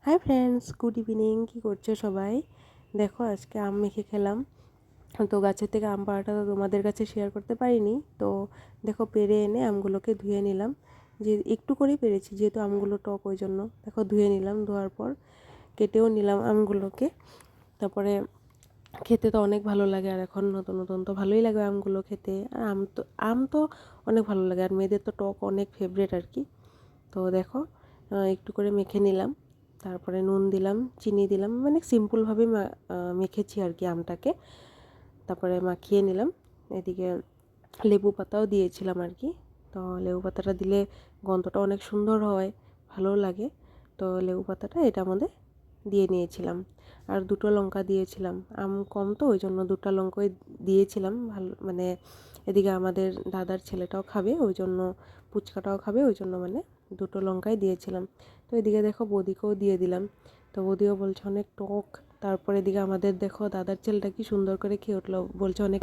High friends, good evening. কী করছো সবাই? দেখো আজকে আম মেখে খেলাম। তো গাছের থেকে আম পাড়াটা তো তোমাদের কাছে শেয়ার করতে পারিনি। তো দেখো পেড়ে এনে আমগুলোকে ধুয়ে নিলাম, যে একটু করেই পেরেছি যেহেতু আমগুলো টক, ওই জন্য দেখো ধুয়ে নিলাম। ধোয়ার পর কেটেও নিলাম আমগুলোকে। তারপরে খেতে তো অনেক ভালো লাগে, আর এখন নতুন নতুন তো ভালোই লাগে আমগুলো খেতে। আর আম তো অনেক ভালো লাগে, আর মেয়েদের তো টক অনেক ফেভারেট আর কি। তো দেখো একটু করে মেখে নিলাম, তারপরে নুন দিলাম, চিনি দিলাম, মানে সিম্পলভাবে মেখেছি আর কি আমটাকে। তারপরে মাখিয়ে নিলাম। এদিকে লেবু পাতাও দিয়েছিলাম আর কি। তো লেবু পাতাটা দিলে গন্ধটা অনেক সুন্দর হয়, ভালোও লাগে। তো লেবু পাতাটা এটার মধ্যে দিয়ে নিয়েছিলাম। আর দুটো লঙ্কা দিয়েছিলাম, আম কম তো ওই জন্য দুটো লঙ্কাই দিয়েছিলাম। ভালো মানে এদিকে আমাদের দাদার ছেলেটাও খাবে, ওই জন্য পুচকাটাও খাবে, ওই জন্য মানে দুটো লঙ্কাই দিয়েছিলাম। তো এদিকে দেখো বৌদিকেও দিয়ে দিলাম। তো বৌদিও বলছে অনেক টক। তারপরে এদিকে আমাদের দেখো দাদার ছেলেটা কি সুন্দর করে খেয়ে উঠলো, বলছে অনেক